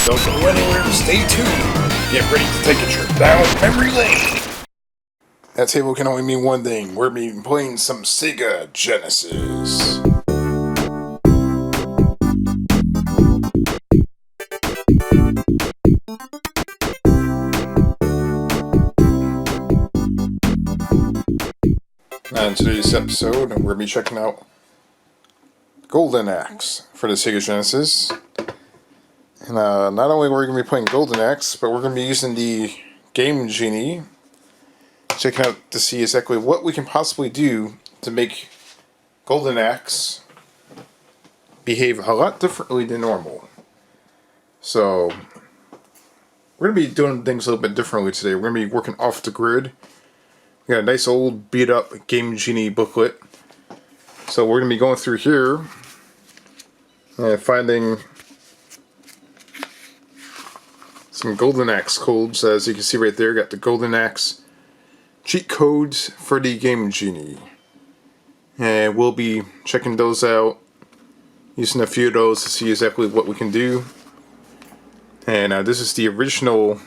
Don't go anywhere, stay tuned. Get ready to take a trip down memory lane. That table can only mean one thing. We're going to be playing some Sega Genesis. On today's episode, we're going to be checking out Golden Axe for the Sega Genesis. And not only are we going to be playing Golden Axe, but we're going to be using the Game Genie, checking out to see exactly what we can possibly do to make Golden Axe behave a lot differently than normal. So, we're going to be doing things a little bit differently today. We're going to be working off the grid. We got a nice old beat up Game Genie booklet. So we're going to be going through here and finding some Golden Axe codes. As you can see right there, got the Golden Axe cheat codes for the Game Genie. And we'll be checking those out, using a few of those to see exactly what we can do. And this is the original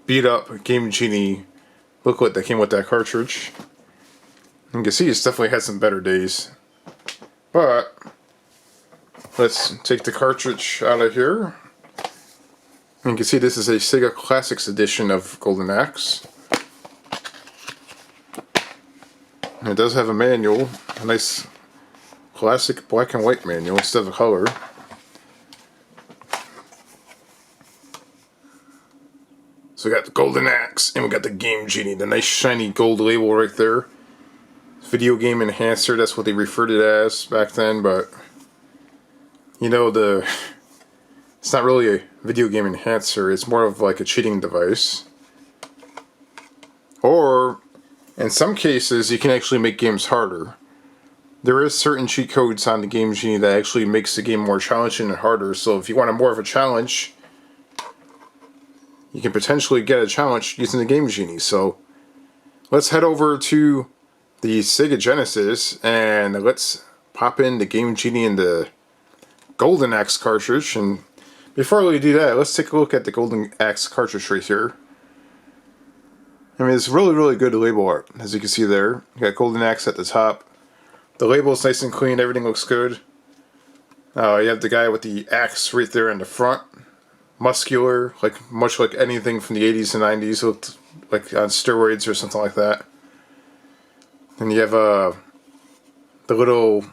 beat up Game Genie booklet that came with that cartridge. You can see it's definitely had some better days. But let's take the cartridge out of here. And you can see this is a Sega Classics edition of Golden Axe. And it does have a manual, a nice classic black and white manual instead of color. So we got the Golden Axe, and we got the Game Genie, the nice shiny gold label right there. Video game enhancer, that's what they referred it as back then, but you know, it's not really a video game enhancer, it's more of like a cheating device. Or, in some cases, you can actually make games harder. There is certain cheat codes on the Game Genie that actually makes the game more challenging and harder, so if you want more of a challenge, you can potentially get a challenge using the Game Genie. So let's head over to the Sega Genesis and let's pop in the Game Genie and the Golden Axe cartridge. And before we do that, let's take a look at the Golden Axe cartridge right here. I mean, it's really good label art, as you can see there. You got Golden Axe at the top. The label is nice and clean, everything looks good. You have the guy with the axe right there in the front. Muscular, much like anything from the 80s and 90s, looked like on steroids or something like that. And you have the little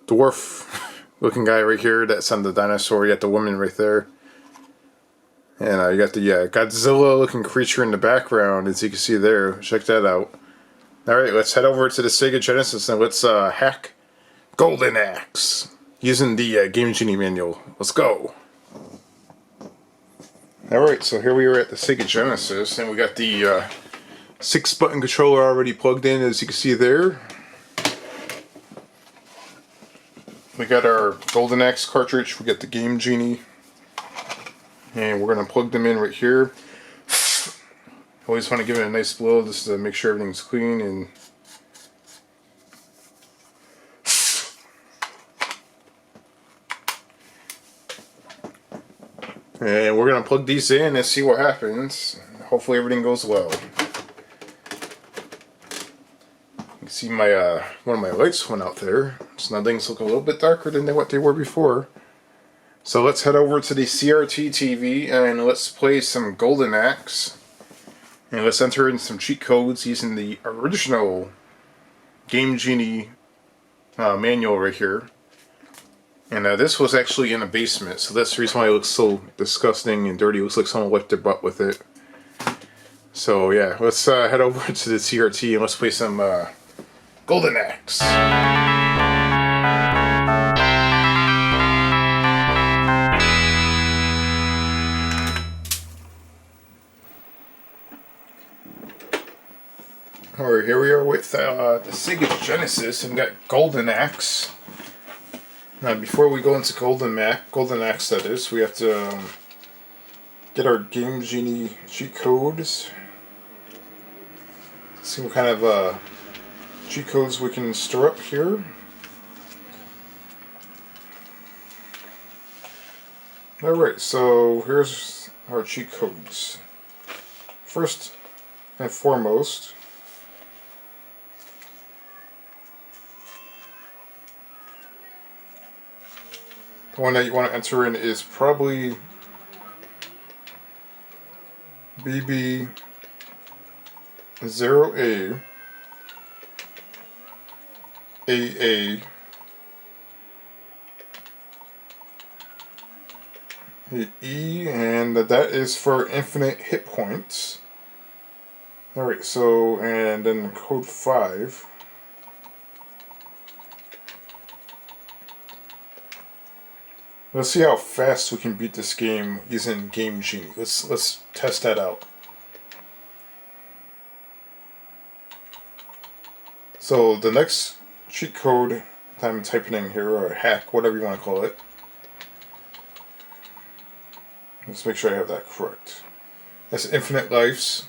dwarf looking guy right here that's on the dinosaur. You got the woman right there. And you got the Godzilla looking creature in the background, as you can see there. Check that out. Alright, let's head over to the Sega Genesis and let's hack Golden Axe using the Game Genie manual. Let's go. Alright, so here we are at the Sega Genesis, and we got the 6-button controller already plugged in, as you can see there. We got our Golden Axe cartridge, we got the Game Genie, and we're going to plug them in right here. Always want to give it a nice blow just to make sure everything's clean. And we're going to plug these in and see what happens. Hopefully everything goes well. You can see my one of my lights went out there. So now things look a little bit darker than what they were before. So let's head over to the CRT TV and let's play some Golden Axe. And let's enter in some cheat codes using the original Game Genie manual right here. And this was actually in a basement, so that's the reason why it looks so disgusting and dirty. It looks like someone wiped their butt with it. So yeah, let's head over to the CRT and let's play some Golden Axe. Alright, here we are with the Sega Genesis, and we got Golden Axe. Now, before we go into Golden Axe, that is, we have to get our Game Genie cheat codes. See what kind of cheat codes we can store up here. Alright, so here's our cheat codes. First and foremost, the one that you want to enter in is probably BB0A AA E, and that is for infinite hit points. Alright, so, and then code 5. Let's see how fast we can beat this game using Game Genie. Let's test that out. So the next cheat code that I'm typing in here, or hack, whatever you want to call it. Let's make sure I have that correct. That's infinite lives.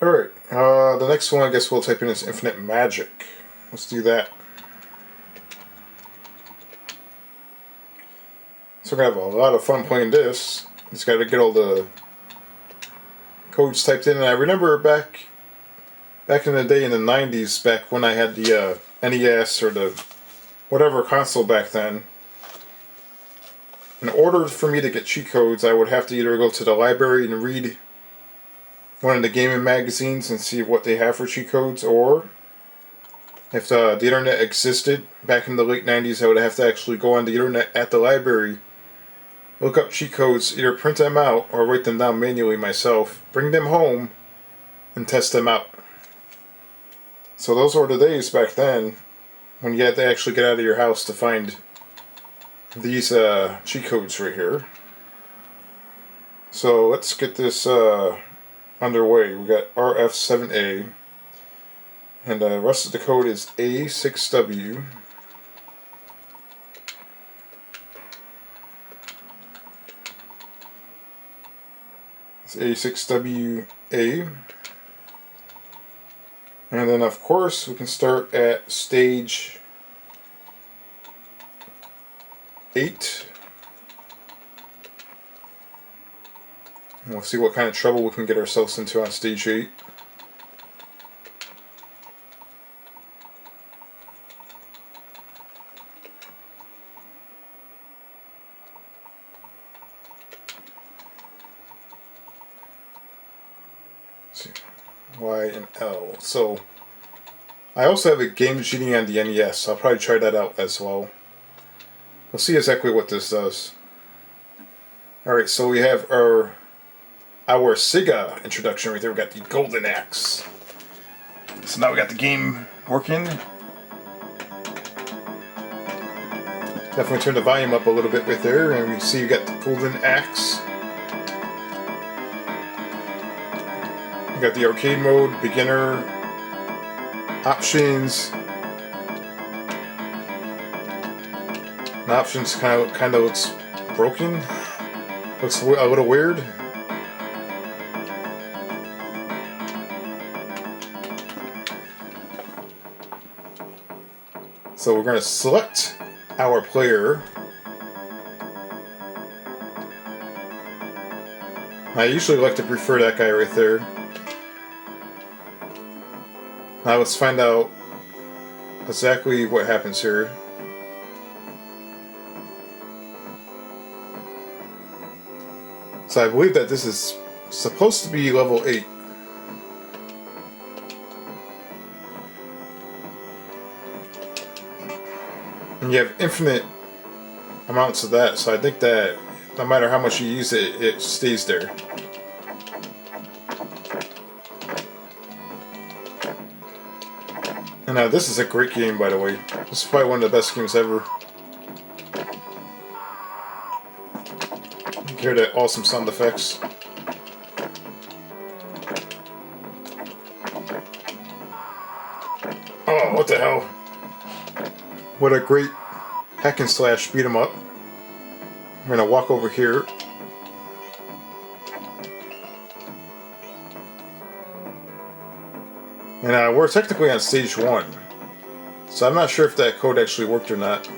Alright, the next one I guess we'll type in is infinite magic. Let's do that. So we're going to have a lot of fun playing this. Just got to get all the codes typed in. And I remember back in the day in the 90s, back when I had the NES or the whatever console back then, in order for me to get cheat codes, I would have to either go to the library and read one of the gaming magazines and see what they have for cheat codes, or if the internet existed back in the late 90s, I would have to actually go on the internet at the library, look up cheat codes, either print them out or write them down manually myself, bring them home, and test them out. So those were the days back then when you had to actually get out of your house to find these cheat codes right here. So let's get this underway. We got RF7A, and the rest of the code is A6W. It's A6WA. And then of course we can start at stage 8. And we'll see what kind of trouble we can get ourselves into on stage 8. Let's see. Y and L. So I also have a Game Genie on the NES, so I'll probably try that out as well. We'll see exactly what this does. Alright, so we have our Sega introduction right there. We got the Golden Axe. So now we got the game working. Definitely turn the volume up a little bit right there, and we see you got the Golden Axe. You got the arcade mode, beginner, options. The options kind of looks broken. Looks a little weird. So we're going to select our player. I usually like to prefer that guy right there. Now let's find out exactly what happens here. So I believe that this is supposed to be level 8. And you have infinite amounts of that, so I think that no matter how much you use it, it stays there. And this is a great game, by the way. This is probably one of the best games ever. You hear the awesome sound effects. Oh, what the hell? What a great hack and slash beat 'em up. I'm gonna walk over here. And we're technically on stage 1. So I'm not sure if that code actually worked or not.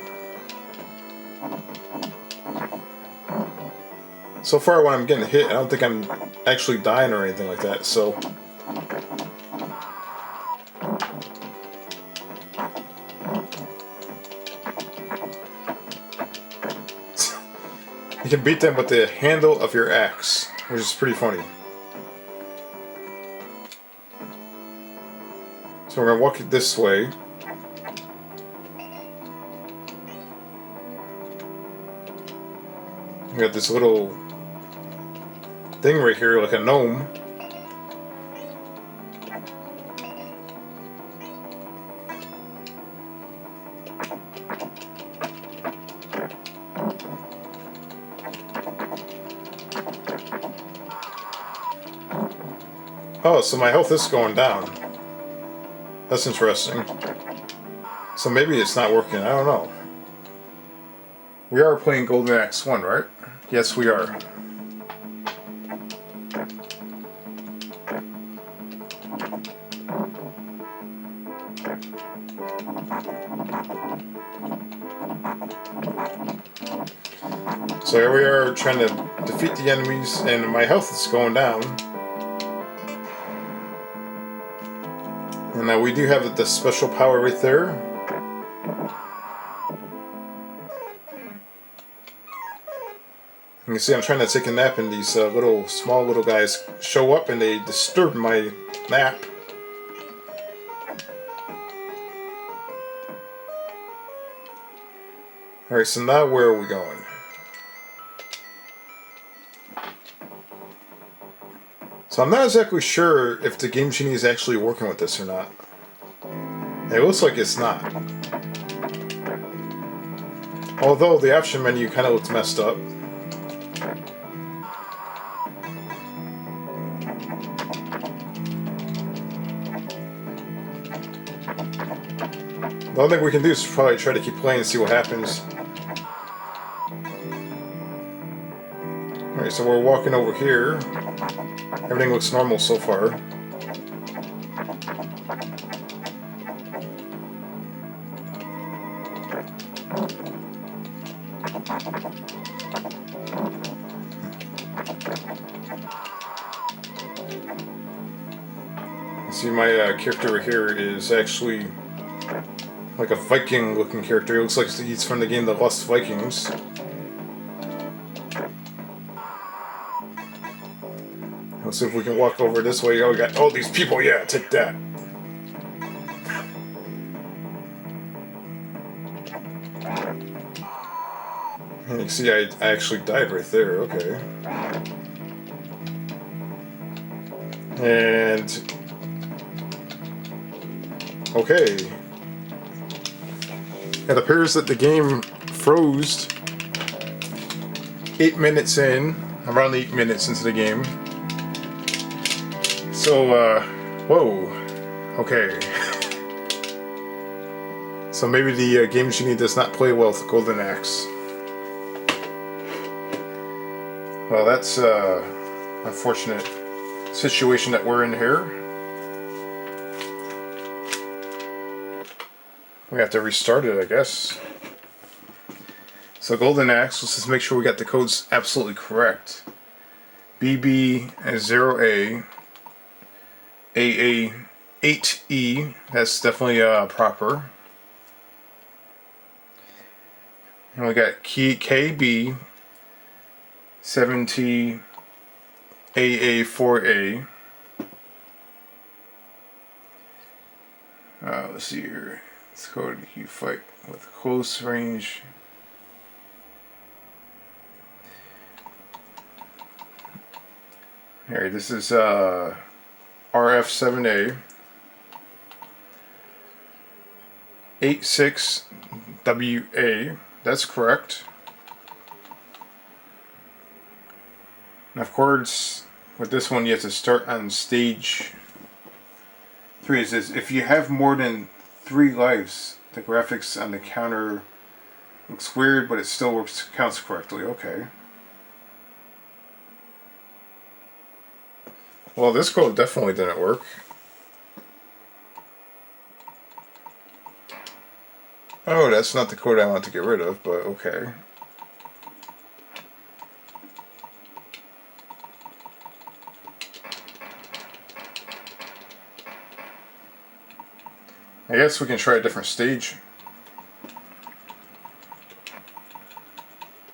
So far when I'm getting hit, I don't think I'm actually dying or anything like that, so... You can beat them with the handle of your axe, which is pretty funny. So we're going to walk it this way. We got this little thing right here, like a gnome. Oh, so my health is going down. That's interesting. So maybe it's not working, I don't know. We are playing Golden Axe 1, right? Yes, we are. So here we are trying to defeat the enemies, and my health is going down. And now we do have the special power right there. You can see I'm trying to take a nap, and these small little guys show up and they disturb my nap. Alright, so now where are we going? So I'm not exactly sure if the Game Genie is actually working with this or not. It looks like it's not. Although the option menu kind of looks messed up. The only thing we can do is probably try to keep playing and see what happens. Alright, so we're walking over here. Everything looks normal so far. See, my character here is actually like a Viking looking character. It looks like he's from the game The Lost Vikings. Let's see if we can walk over this way. Oh, we got all these people. Yeah, take that. And you can see I actually died right there. Okay. And... okay. It appears that the game froze 8 minutes in, around 8 minutes into the game. So, whoa. Okay. So maybe the Game Genie does not play well with Golden Axe. Well, that's unfortunate situation that we're in here. We have to restart it, I guess. So Golden Axe, let's just make sure we got the codes absolutely correct. BB0A, AA8E, that's definitely proper. And we got KB, 7T, AA4A. Let's see here. Let's go to you fight with close range. Here, this is RF7A. 86WA. That's correct. And of course, with this one, you have to start on stage 3. It says if you have more than 3 lives, the graphics on the counter looks weird, but it still counts correctly. Okay. Well, this code definitely didn't work. Oh, that's not the code I want to get rid of, but okay. I guess we can try a different stage.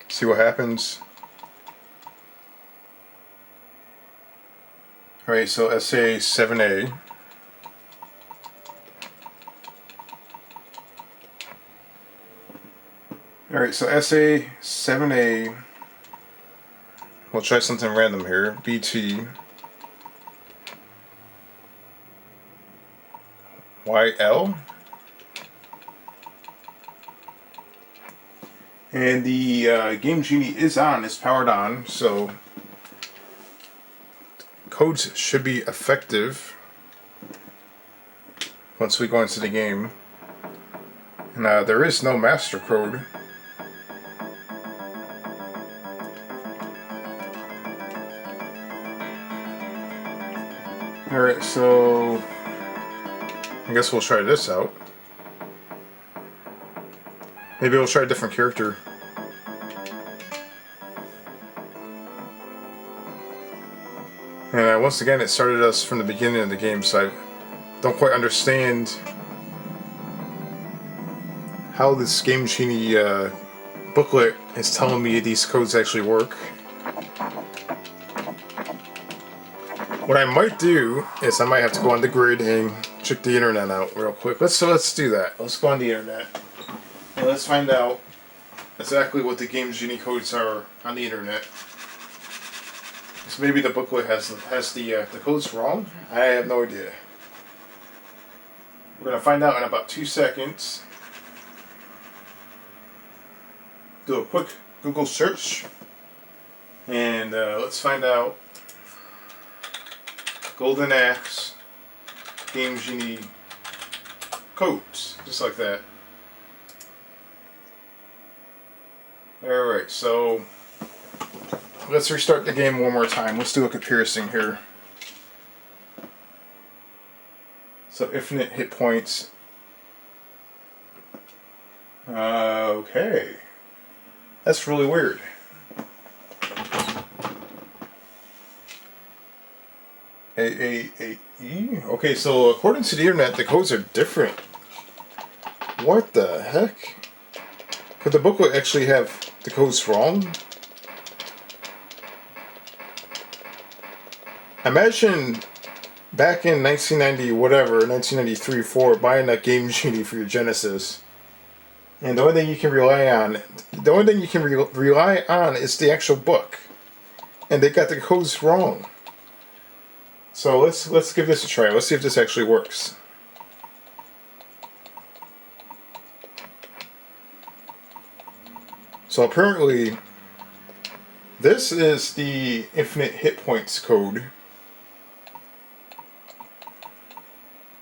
See what happens. Alright, so SA 7A. Alright, so SA 7A. We'll try something random here. BT. YL. And the Game Genie is on, it's powered on, so codes should be effective once we go into the game. And there is no master code. Alright, so I guess we'll try this out. Maybe we'll try a different character. And once again, it started us from the beginning of the game, so I don't quite understand how this Game Genie booklet is telling me these codes actually work. What I might do is I might have to go on the grid and check the internet out real quick. Let's do that. Let's go on the internet and let's find out exactly what the Game Genie codes are on the internet. So maybe the booklet has the codes wrong. I have no idea. We're gonna find out in about 2 seconds. Do a quick Google search, and let's find out. Golden Axe Game Genie codes, just like that. Alright, so let's restart the game one more time. Let's do a comparison here. So infinite hit points. Okay. That's really weird. A-A-A-E? Okay, so according to the internet, the codes are different. What the heck? Could the booklet actually have the codes wrong? Imagine back in 1990, whatever, 1993, 4, buying that Game Genie for your Genesis. And the only thing you can rely on, is the actual book. And they got the codes wrong. So let's give this a try. Let's see if this actually works. So apparently, this is the infinite hit points code,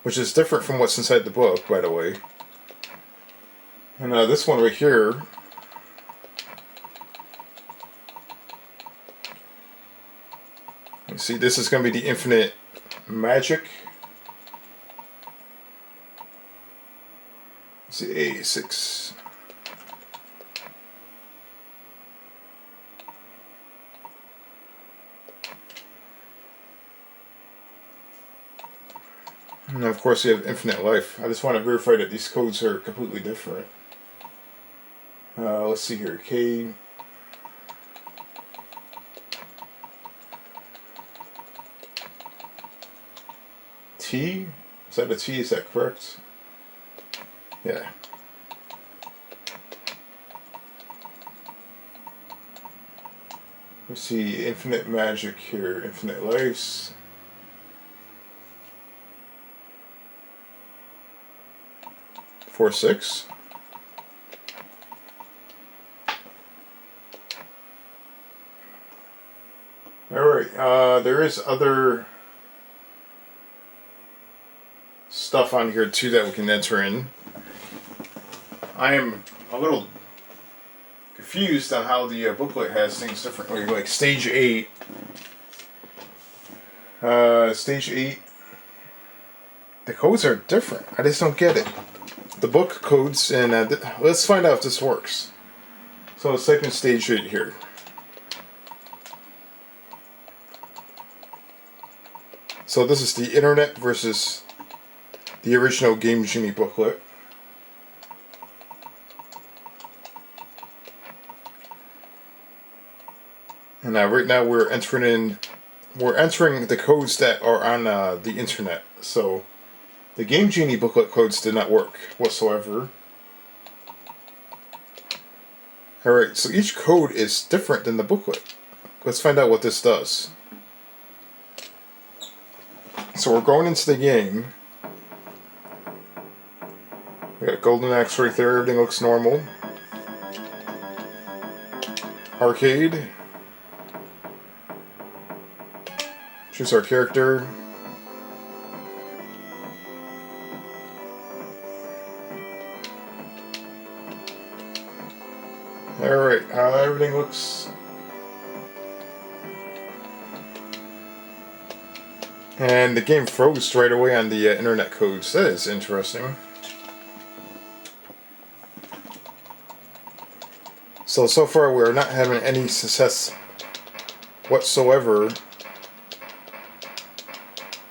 which is different from what's inside the book, by the way. And this one right here, you see, this is going to be the infinite magic. Let's see, A6. And of course, you have infinite life. I just want to verify that these codes are completely different. Let's see here. K. T? Is that a T? Is that correct? Yeah. Let's see. Infinite magic here. Infinite lives. Four, 6. Alright, there is other stuff on here too that we can enter in. I am a little confused on how the booklet has things differently. Like stage 8. Stage 8. The codes are different. I just don't get it. the book codes, and let's find out if this works. So let's type in stage 8 here. So this is the internet versus the original Game Genie booklet. And right now we're entering the codes that are on the internet. So the Game Genie booklet codes did not work whatsoever. Alright, so each code is different than the booklet. Let's find out what this does. So we're going into the game. We got Golden Axe right there, everything looks normal. Arcade. Choose our character. Alright, everything looks... And the game froze right away on the internet codes. That is interesting. So far we're not having any success whatsoever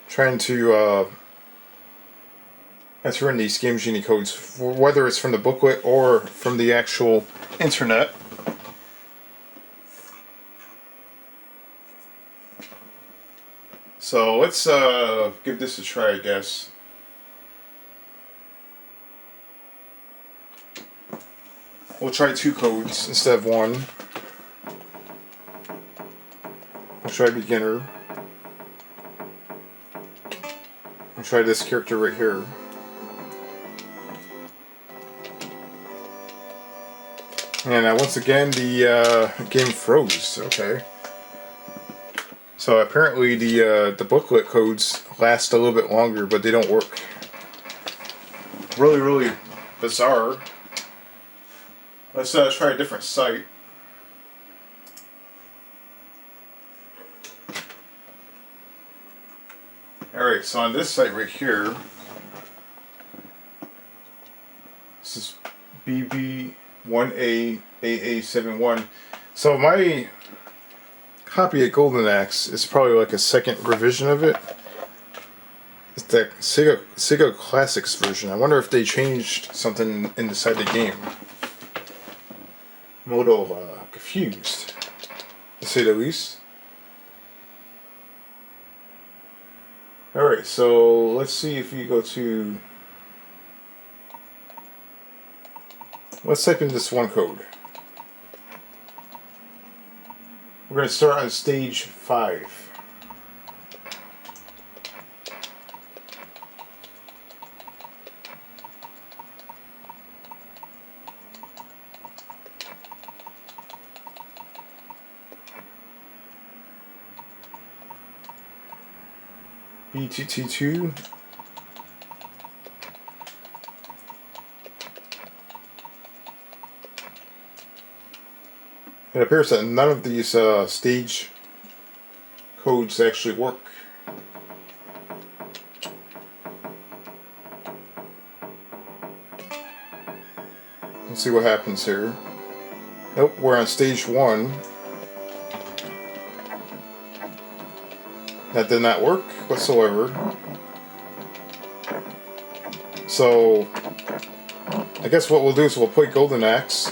trying to enter in these Game Genie codes, whether it's from the booklet or from the actual internet. So let's give this a try, I guess. We'll try 2 codes instead of 1. We'll try beginner. I'll try this character right here. And once again, the game froze. Okay. So apparently the booklet codes last a little bit longer, but they don't work. Really, really bizarre. Let's try a different site. Alright, so on this site right here, this is BB1AAA71. So my copy of Golden Axe is probably like a second revision of it. It's the Sega Classics version. I wonder if they changed something inside the game. I'm a little confused, to say the least. Alright, so let's see if we go to... Let's type in this one code. We're going to start on stage 5. BTT2. It appears that none of these stage codes actually work. Let's see what happens here. Nope, we're on stage 1. That did not work whatsoever. So I guess what we'll do is we'll play Golden Axe.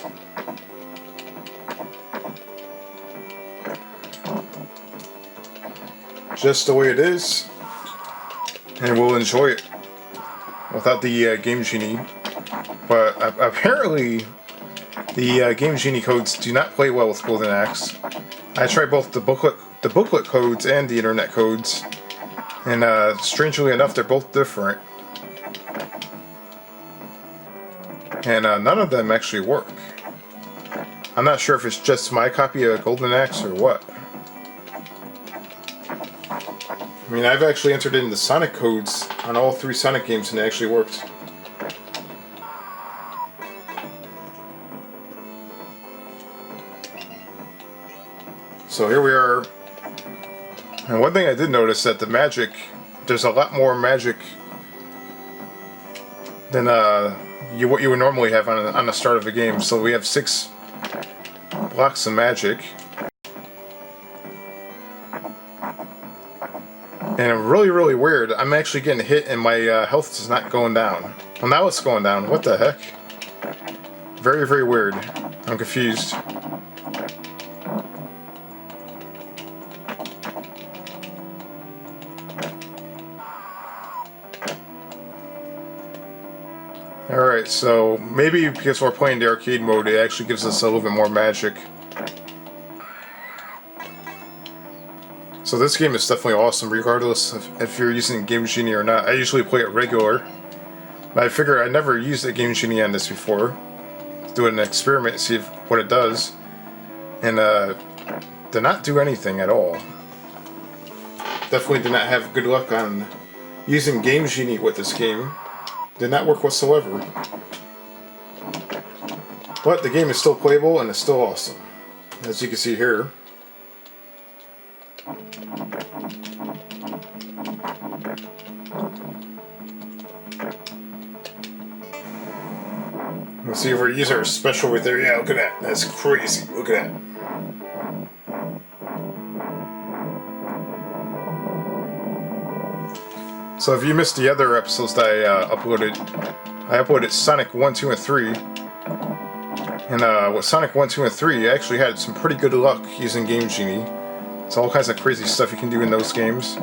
Just the way it is. And we'll enjoy it without the Game Genie. But apparently the Game Genie codes do not play well with Golden Axe. I tried both the booklet codes and the internet codes, and strangely enough they're both different, and none of them actually work. I'm not sure if it's just my copy of Golden Axe or what. I mean, I've actually entered in the Sonic codes on all 3 Sonic games and it actually worked. So here we are. And one thing I did notice that the magic, there's a lot more magic than what you would normally have on the start of a game. So we have 6 blocks of magic. And really, really weird, I'm actually getting hit and my health is not going down. Well, now it's going down. What the heck? Very, very weird. I'm confused. Alright, so maybe because we're playing the arcade mode, it actually gives us a little bit more magic. So this game is definitely awesome, regardless of if you're using Game Genie or not. I usually play it regular. But I figure I never used a Game Genie on this before. Do an experiment, see what it does. And did not do anything at all. Definitely did not have good luck on using Game Genie with this game. Did not work whatsoever. But the game is still playable and it's still awesome. As you can see here. Let's see if we're using our special right there. Yeah, look at that. That's crazy. Look at that. So if you missed the other episodes that I uploaded Sonic 1, 2, and 3. And with Sonic 1, 2, and 3, I actually had some pretty good luck using Game Genie. It's all kinds of crazy stuff you can do in those games.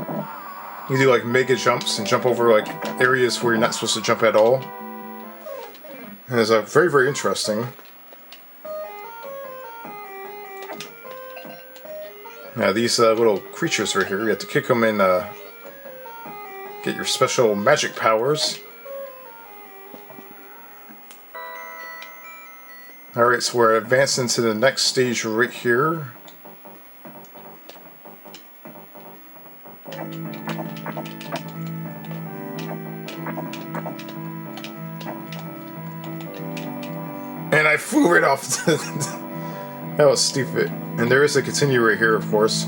You do like mega jumps and jump over like areas where you're not supposed to jump at all. And it's very, very interesting. Now these little creatures right here, you have to kick them and get your special magic powers. Alright, so we're advancing to the next stage right here. And I flew right off. That was stupid. And there is a continue right here, of course.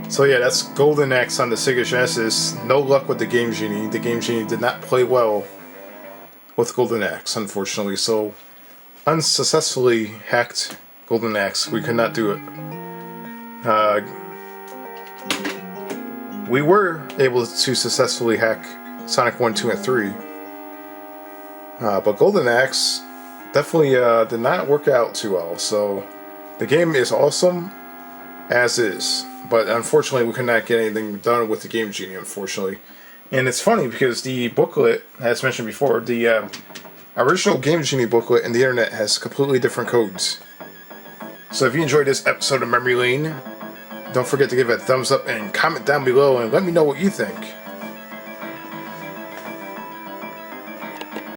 So yeah, that's Golden Axe on the Sega Genesis. No luck with the Game Genie. The Game Genie did not play well with Golden Axe, unfortunately. So, unsuccessfully hacked Golden Axe. We could not do it. We were able to successfully hack Sonic 1, 2, and 3. But Golden Axe definitely did not work out too well. So, the game is awesome as is. But unfortunately, we could not get anything done with the Game Genie, unfortunately. And it's funny because the booklet, as mentioned before, the original Game Genie booklet and the internet has completely different codes. So if you enjoyed this episode of Memory Lane, don't forget to give it a thumbs up and comment down below and let me know what you think.